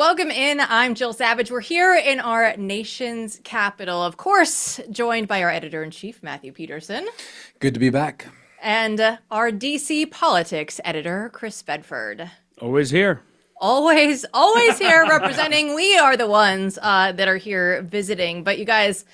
Welcome in. I'm Jill Savage. We're here in our nation's capital, of course, joined by our editor-in-chief, Matthew Peterson, Good to be back. and our DC politics editor, Chris Bedford. Always here. Always here representing. We are the ones that are here visiting. But you guys,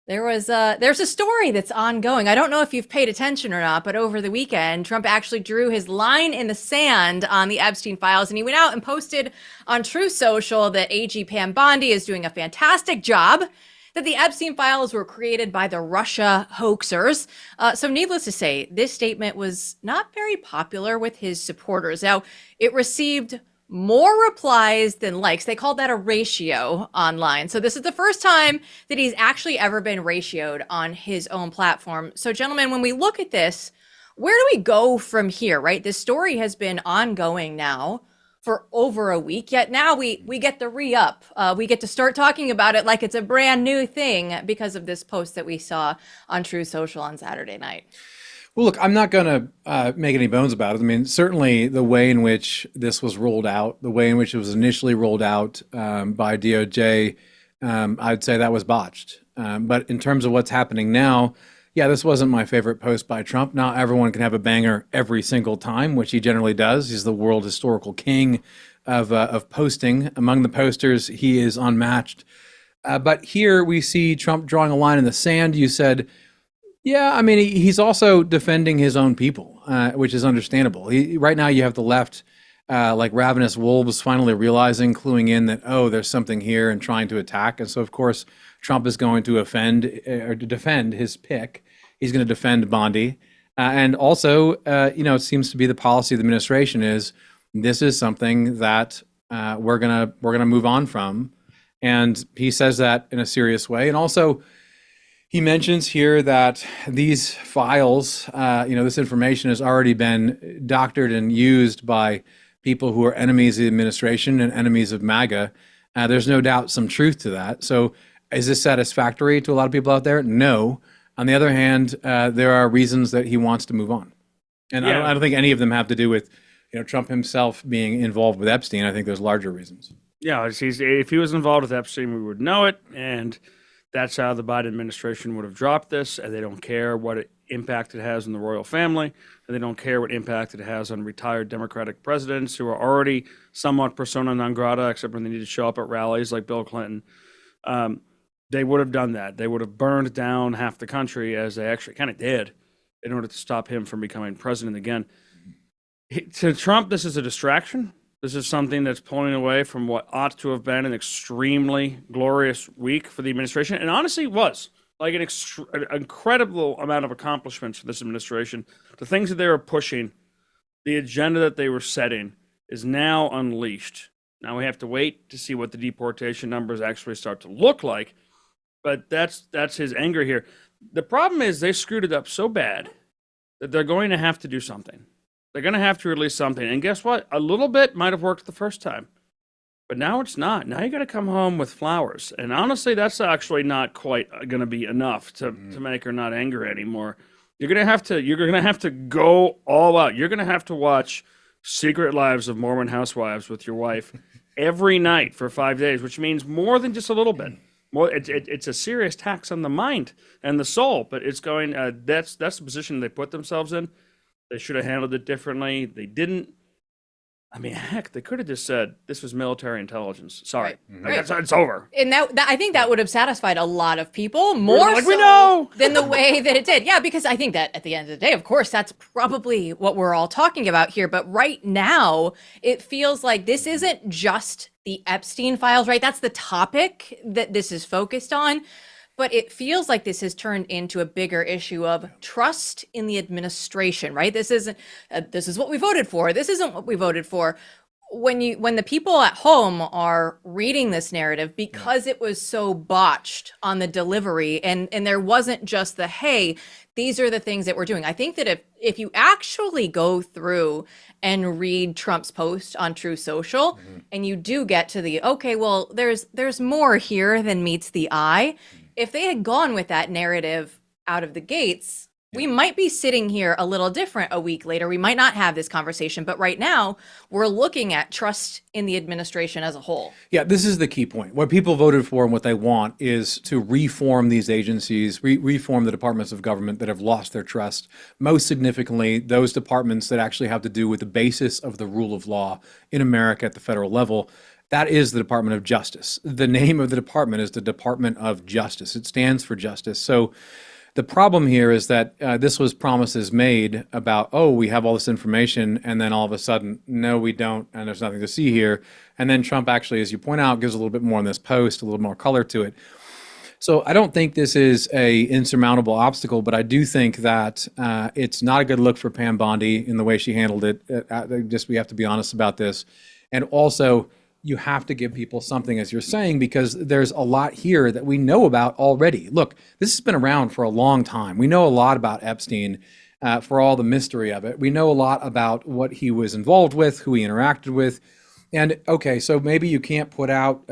there's a story that's ongoing. I don't know if you've paid attention or not, but over the weekend, Trump actually drew his line in the sand on the Epstein files, and he went out and posted on Truth Social that AG Pam Bondi is doing a fantastic job, that the Epstein files were created by the Russia hoaxers. So needless to say, this statement was not very popular with his supporters. Now, it received more replies than likes. They called that a ratio online. So this is the first time that he's actually ever been ratioed on his own platform. So gentlemen, when we look at this, where do we go from here, right? This story has been ongoing now for over a week, yet now we get the re-up. We get to start talking about it like it's a brand new thing because of this post that we saw on Truth Social on Saturday night. Well, look, I'm not going to make any bones about it. I mean, certainly the way in which this was rolled out, the way in which it was initially rolled out by DOJ, I'd say that was botched. But in terms of what's happening now, yeah, this wasn't my favorite post by Trump. Not everyone can have a banger every single time, which he generally does. He's the world historical king of posting. Among the posters, he is unmatched. But here we see Trump drawing a line in the sand. You said, yeah, I mean, he's also defending his own people, which is understandable. Right now, you have the left, like ravenous wolves, finally realizing, cluing in that, oh, there's something here and trying to attack. And so, of course, Trump is going to offend or to defend his pick. He's going to defend Bondi. And also, it seems to be the policy of the administration is this is something that we're gonna move on from. And he says that in a serious way. And also, he mentions here that these files, this information has already been doctored and used by people who are enemies of the administration and enemies of MAGA. There's no doubt some truth to that. So is this satisfactory to a lot of people out there? No. On the other hand, there are reasons that he wants to move on. And Yeah. I don't think any of them have to do with Trump himself being involved with Epstein. I think there's larger reasons. Yeah, if he was involved with Epstein, we would know it, and that's how the Biden administration would have dropped this, and they don't care what impact it has on the royal family, and they don't care what impact it has on retired Democratic presidents who are already somewhat persona non grata, except when they need to show up at rallies like Bill Clinton. They would have done that. They would have burned down half the country, as they actually kind of did, in order to stop him from becoming president again. To Trump, this is a distraction. This is something that's pulling away from what ought to have been an extremely glorious week for the administration. And honestly, it was like an incredible amount of accomplishments for this administration. The things that they were pushing, the agenda that they were setting is now unleashed. Now we have to wait to see what the deportation numbers actually start to look like. But that's his anger here. The problem is they screwed it up so bad that they're going to have to do something. They're going to have to release something. And guess what? A little bit might have worked the first time. But now it's not. Now you got to come home with flowers. And honestly, that's actually not quite going to be enough to make her not angry anymore. You're going to have to go all out. You're going to have to watch Secret Lives of Mormon Housewives with your wife every night for 5 days, which means more than just a little bit. More, it's a serious tax on the mind and the soul. But it's going. That's the position they put themselves in. They should have handled it differently. They didn't. I mean, heck, they could have just said this was military intelligence. Sorry, it's over. And that I think that would have satisfied a lot of people more like, so we know. than the way that it did. Yeah, because I think that at the end of the day, of course, that's probably what we're all talking about here. But right now, it feels like this isn't just the Epstein files, right? That's the topic that this is focused on. But it feels like this has turned into a bigger issue of trust in the administration, right? This isn't, this is what we voted for. This isn't what we voted for. When the people at home are reading this narrative, because it was so botched on the delivery, and there wasn't just the, hey, these are the things that we're doing. I think that if you actually go through and read Trump's post on Truth Social, and you do get to the, okay, well, there's more here than meets the eye. If they had gone with that narrative out of the gates, We might be sitting here a little different a week later. We might not have this conversation, but right now we're looking at trust in the administration as a whole. Yeah, this is the key point. What people voted for and what they want is to reform these agencies, reform the departments of government that have lost their trust. Most significantly, those departments that actually have to do with the basis of the rule of law in America at the federal level. That is the Department of Justice. The name of the department is the Department of Justice. It stands for justice. So the problem here is that this was promises made about, oh, we have all this information, and then all of a sudden, no, we don't, and there's nothing to see here. And then Trump actually, as you point out, gives a little bit more on this post, a little more color to it. So I don't think this is a insurmountable obstacle, but I do think that it's not a good look for Pam Bondi in the way she handled it. We have to be honest about this. And also, you have to give people something, as you're saying, because there's a lot here that we know about already. Look, this has been around for a long time. We know a lot about Epstein for all the mystery of it. We know a lot about what he was involved with, who he interacted with. And okay, so maybe you can't put out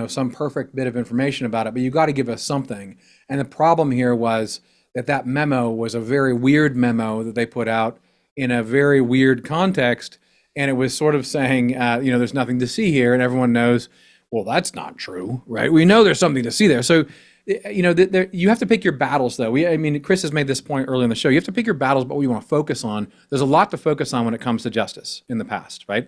some perfect bit of information about it, but you got to give us something. And the problem here was that memo was a very weird memo that they put out in a very weird context. And it was sort of saying, there's nothing to see here. And everyone knows, well, that's not true, right? We know there's something to see there. So, you have to pick your battles, though. Chris has made this point earlier in the show. You have to pick your battles about what you want to focus on. There's a lot to focus on when it comes to justice in the past, right?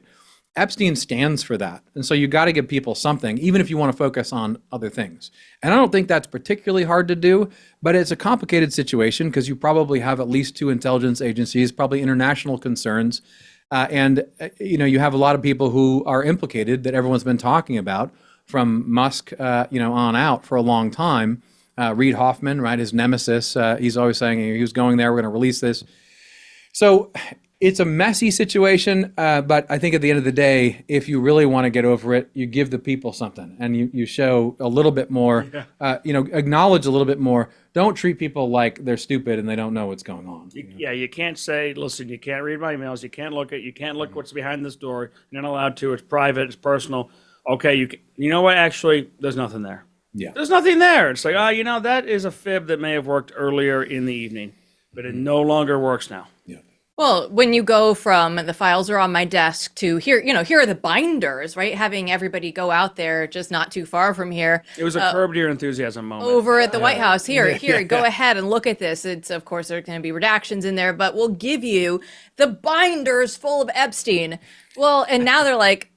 Epstein stands for that. And so you got to give people something, even if you want to focus on other things. And I don't think that's particularly hard to do, but it's a complicated situation because you probably have at least 2 intelligence agencies, probably international concerns. You have a lot of people who are implicated that everyone's been talking about from Musk, on out for a long time. Reid Hoffman, right, his nemesis, he's always saying he was going there, we're going to release this. So it's a messy situation, but I think at the end of the day, if you really want to get over it, you give the people something and you show a little bit more, acknowledge a little bit more. Don't treat people like they're stupid and they don't know what's going on. You can't say, listen, you can't read my emails, you can't look what's behind this door. You're not allowed to. It's private, it's personal. Okay, you know what? Actually, there's nothing there. Yeah. There's nothing there. It's like, that is a fib that may have worked earlier in the evening, but it no longer works now. Yeah. Well, when you go from the files are on my desk to here are the binders, right? Having everybody go out there just not too far from here. It was a Curb Your Enthusiasm moment. Over at the White House. Go ahead and look at this. It's, of course, there's going to be redactions in there, but we'll give you the binders full of Epstein. Well, and now they're like,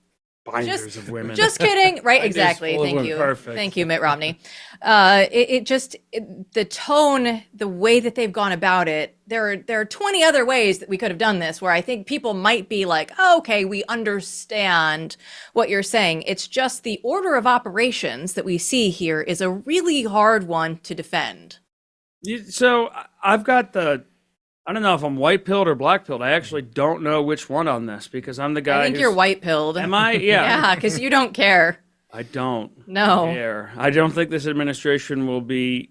Binders of women. Just kidding. Right, exactly. Thank you. Perfect. Thank you, Mitt Romney. The tone, the way that they've gone about it, there are 20 other ways that we could have done this where I think people might be like, oh, okay, we understand what you're saying. It's just the order of operations that we see here is a really hard one to defend. So I've got I don't know if I'm white-pilled or black-pilled. I actually don't know which one on this because I'm the guy I think you're white-pilled. Am I? Yeah. Yeah, because you don't care. I don't No. care. I don't think this administration will be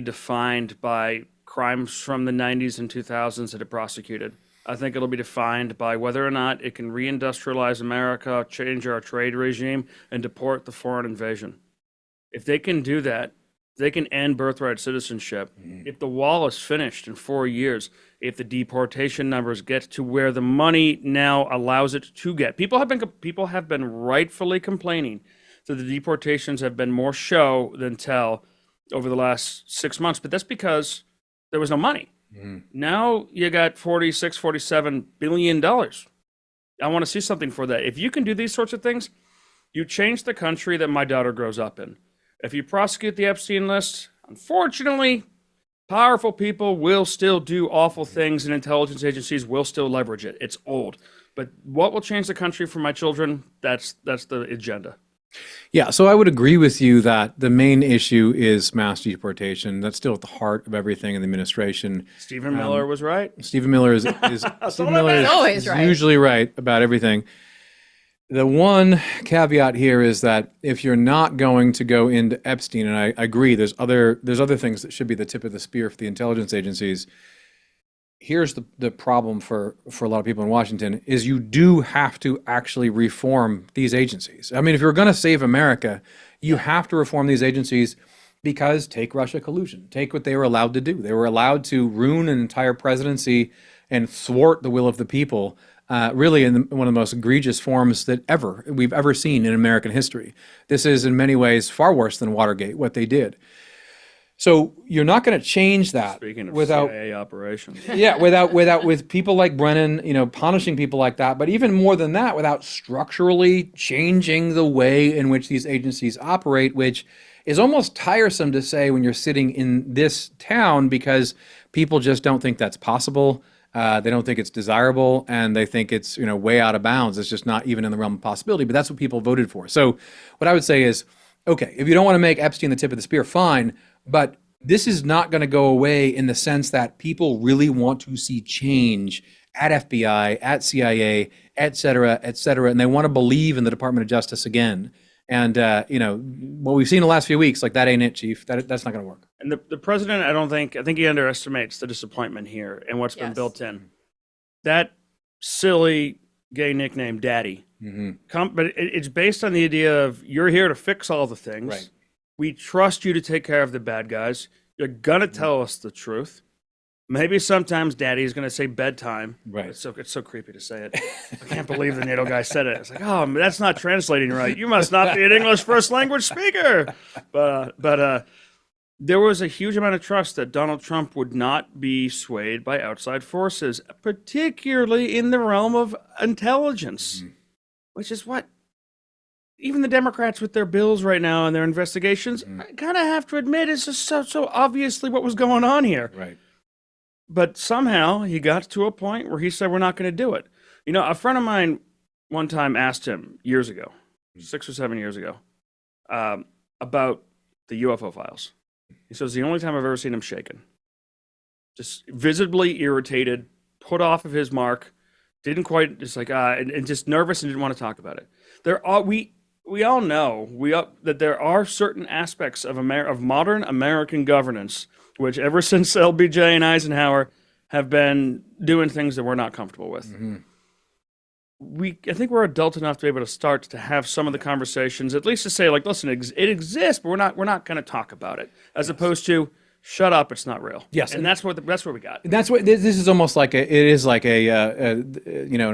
defined by crimes from the 90s and 2000s that it prosecuted. I think it'll be defined by whether or not it can reindustrialize America, change our trade regime, and deport the foreign invasion. If they can do that, they can end birthright citizenship. If the wall is finished in 4 years, if the deportation numbers get to where the money now allows it to get, people have been rightfully complaining that the deportations have been more show than tell over the last 6 months, but that's because there was no money. Now you got $47 billion. I want to see something for that. If you can do these sorts of things, you change the country that my daughter grows up in. If you prosecute the Epstein list, unfortunately, powerful people will still do awful things and intelligence agencies will still leverage it. It's old. But what will change the country for my children? That's the agenda. Yeah, so I would agree with you that the main issue is mass deportation. That's still at the heart of everything in the administration. Stephen Miller was right. Stephen Miller is always right. Usually right about everything. The one caveat here is that if you're not going to go into Epstein, and I agree, there's other things that should be the tip of the spear for the intelligence agencies. Here's the problem for a lot of people in Washington is you do have to actually reform these agencies. I mean, if you're going to save America, you have to reform these agencies. Because take Russia collusion, take what they were allowed to do. They were allowed to ruin an entire presidency and thwart the will of the people, really in one of the most egregious forms that we've ever seen in American history. This is in many ways far worse than Watergate, what they did. So you're not going to change that Speaking of without CIA operations. yeah, with people like Brennan, punishing people like that, but even more than that, without structurally changing the way in which these agencies operate, which is almost tiresome to say when you're sitting in this town because people just don't think that's possible. They don't think it's desirable, and they think it's way out of bounds. It's just not even in the realm of possibility. But that's what people voted for. So what I would say is, okay, if you don't want to make Epstein the tip of the spear, fine. But this is not going to go away in the sense that people really want to see change at FBI, at CIA, et cetera, and they want to believe in the Department of Justice again. And what we've seen in the last few weeks, like that ain't it, Chief. That's not going to work. And the president, I think he underestimates the disappointment here and what's been Yes. built in. That silly gay nickname, Daddy. But it's based on the idea of you're here to fix all the things. Right. We trust you to take care of the bad guys. You're gonna tell us the truth. Maybe sometimes Daddy is gonna say bedtime. Right. It's so creepy to say it. I can't believe the NATO guy said it. It's like, oh, that's not translating right. You must not be an English first language speaker. But there was a huge amount of trust that Donald Trump would not be swayed by outside forces, particularly in the realm of intelligence, which is what even the Democrats with their bills right now and their investigations, I kind of have to admit, is just so obviously what was going on here. Right. But somehow he got to a point where he said, we're not going to do it. A friend of mine one time asked him years ago, 6 or 7 years ago, about the UFO files. He says, the only time I've ever seen him shaken, just visibly irritated, put off of his mark, didn't quite, just like, and just nervous and didn't want to talk about it. We all know that there are certain aspects of modern American governance, which ever since LBJ and Eisenhower have been doing things that we're not comfortable with. I think we're adult enough to be able to start to have some of the conversations, at least to say, like, listen, it exists, but we're not going to talk about it, as opposed to shut up, it's not real. Yes, and that's what we got. That's what this is almost like an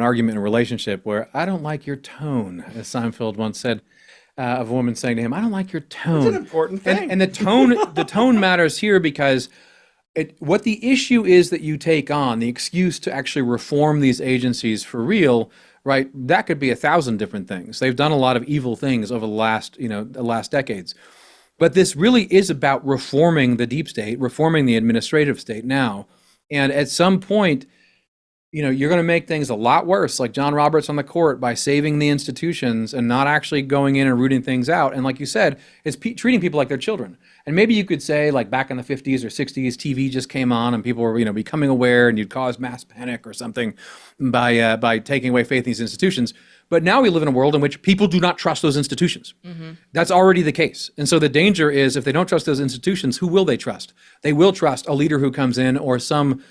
argument in a relationship where I don't like your tone, as Seinfeld once said of a woman saying to him, I don't like your tone. It's an important thing. And the tone matters here because what the issue is that you take on, the excuse to actually reform these agencies for real, right? That could be 1,000 different things. They've done a lot of evil things over the last decades. But this really is about reforming the deep state, reforming the administrative state now. And at some point, you're going to make things a lot worse, like John Roberts on the court, by saving the institutions and not actually going in and rooting things out. And like you said, it's treating people like they're children. And maybe you could say, like back in the 50s or 60s, TV just came on and people were, becoming aware, and you'd cause mass panic or something by taking away faith in these institutions. But now we live in a world in which people do not trust those institutions. That's already the case. And so the danger is, if they don't trust those institutions, who will they trust? They will trust a leader who comes in, or some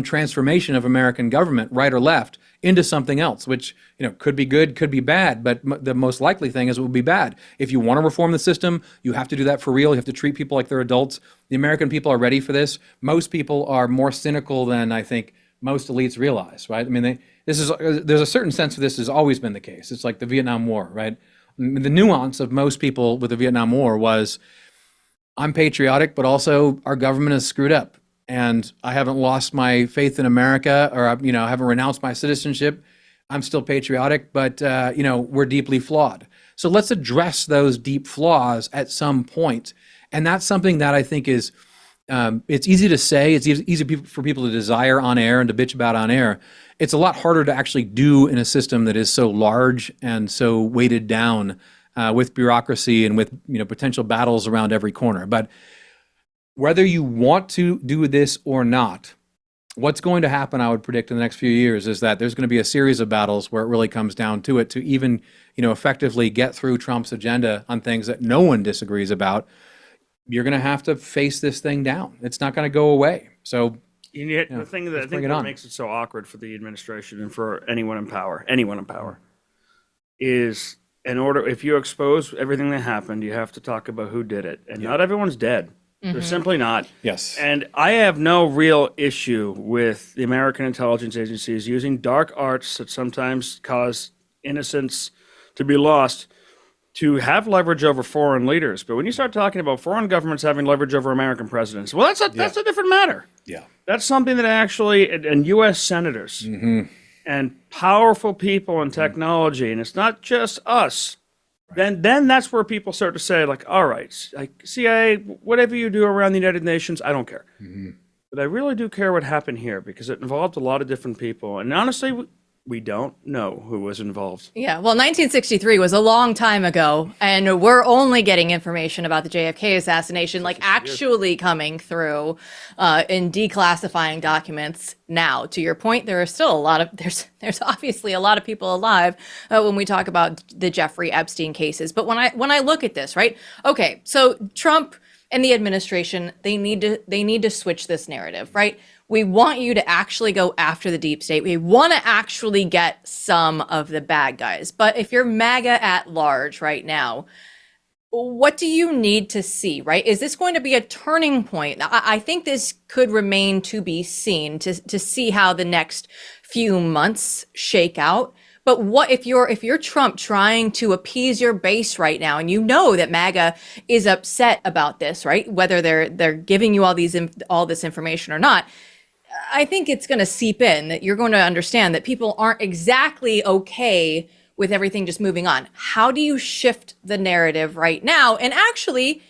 transformation of American government, right or left, into something else, which, could be good, could be bad. But the most likely thing is it will be bad. If you want to reform the system, you have to do that for real. You have to treat people like they're adults. The American people are ready for this. Most people are more cynical than I think most elites realize, right? I mean, there's a certain sense of this has always been the case. It's like the Vietnam War, right? The nuance of most people with the Vietnam War was, I'm patriotic, but also our government is screwed up, and I haven't lost my faith in America, or I haven't renounced my citizenship. I'm still patriotic, but we're deeply flawed. So let's address those deep flaws at some point, and that's something that I think is. It's easy to say, it's easy for people to desire on air and to bitch about on air. It's a lot harder to actually do in a system that is so large and so weighted down with bureaucracy and with potential battles around every corner. But whether you want to do this or not, what's going to happen, I would predict, in the next few years is that there's going to be a series of battles where it really comes down to it, to even effectively get through Trump's agenda on things that no one disagrees about. You're going to have to face this thing down. It's not going to go away. So, and yet, the thing that I think that makes it so awkward for the administration and for anyone in power, is if you expose everything that happened, you have to talk about who did it. And not everyone's dead. They're simply not. Yes. And I have no real issue with the American intelligence agencies using dark arts that sometimes cause innocents to be lost to have leverage over foreign leaders. But when you start talking about foreign governments having leverage over American presidents, well, that's a different matter. Yeah. That's something that actually, and U.S. senators and powerful people in technology, and it's not just us. Then that's where people start to say, like, all right, like CIA, whatever you do around the United Nations, I don't care. But I really do care what happened here because it involved a lot of different people. And honestly, we don't know who was involved. Yeah, well, 1963 was a long time ago, and we're only getting information about the JFK assassination, like actually coming through in declassifying documents now. To your point, there are still a lot of there's obviously a lot of people alive when we talk about the Jeffrey Epstein cases. But when I look at this, right? Okay, so Trump and the administration, they need to switch this narrative, right? We want you to actually go after the deep state. We want to actually get some of the bad guys. But if you're MAGA at large right now, what do you need to see, right? Is this going to be a turning point? I think this could remain to be seen to see how the next few months shake out. But what if you're Trump trying to appease your base right now, and you know that MAGA is upset about this, right? Whether they're giving you all this information or not, I think it's going to seep in that you're going to understand that people aren't exactly okay with everything just moving on. How do you shift the narrative right now and actually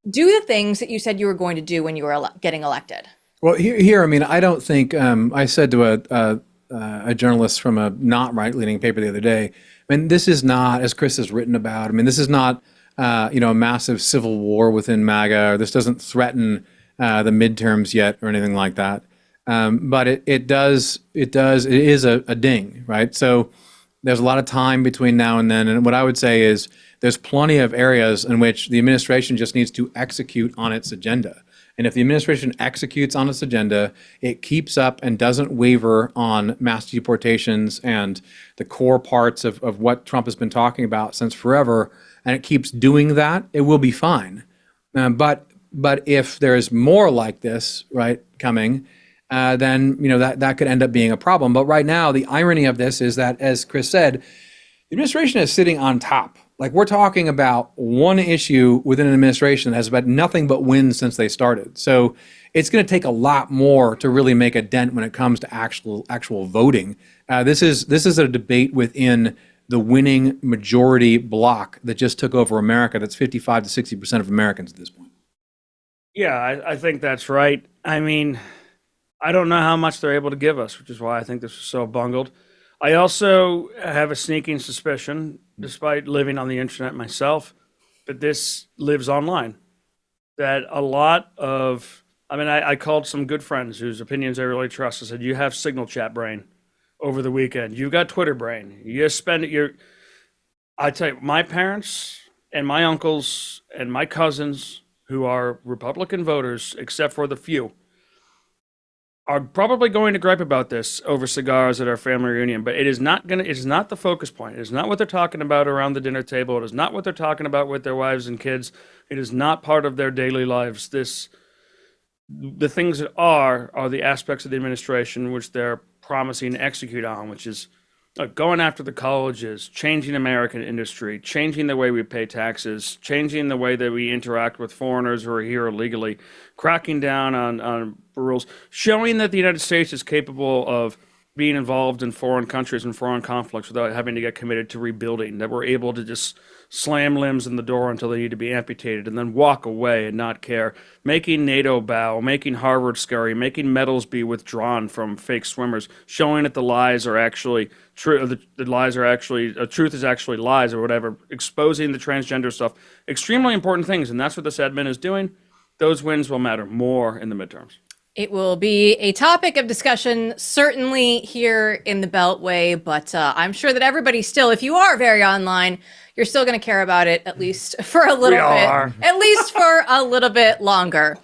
do the things that you said you were going to do when you were getting elected? Well, here, I mean, I don't think I said to a journalist from a not right-leaning paper the other day, I mean, this is not, as Chris has written about, I mean, this is not, a massive civil war within MAGA, or this doesn't threaten the midterms yet or anything like that. But it is a ding, right? So there's a lot of time between now and then. And what I would say is there's plenty of areas in which the administration just needs to execute on its agenda. And if the administration executes on its agenda, it keeps up and doesn't waver on mass deportations and the core parts of what Trump has been talking about since forever, and it keeps doing that, it will be fine. But if there is more like this, right, coming, then that could end up being a problem. But right now, the irony of this is that, as Chris said, the administration is sitting on top. Like, we're talking about one issue within an administration that has had nothing but wins since they started. So it's going to take a lot more to really make a dent when it comes to actual voting. This is a debate within the winning majority bloc that just took over America. That's 55 to 60% of Americans at this point. Yeah, I think that's right. I mean, I don't know how much they're able to give us, which is why I think this is so bungled. I also have a sneaking suspicion, despite living on the internet myself, that this lives online. That a lot of, I called some good friends whose opinions I really trust. I said, you have signal chat brain over the weekend. You've got Twitter brain. You spend it, I tell you, my parents and my uncles and my cousins who are Republican voters, except for the few, are probably going to gripe about this over cigars at our family reunion, but it is not the focus point. It is not what they're talking about around the dinner table. It is not what they're talking about with their wives and kids. It is not part of their daily lives. The things that are the aspects of the administration which they're promising to execute on, which is going after the colleges, changing American industry, changing the way we pay taxes, changing the way that we interact with foreigners who are here illegally, cracking down on rules, showing that the United States is capable of being involved in foreign countries and foreign conflicts without having to get committed to rebuilding, that we're able to just slam limbs in the door until they need to be amputated and then walk away and not care, making NATO bow, making Harvard scurry, making medals be withdrawn from fake swimmers, showing that the lies are actually true, the lies are actually, truth is actually lies or whatever, exposing the transgender stuff, extremely important things, and that's what this admin is doing. Those wins will matter more in the midterms. It will be a topic of discussion, certainly here in the Beltway, but I'm sure that everybody still, if you are very online, you're still going to care about it, at least for a little bit, at least for a little bit longer.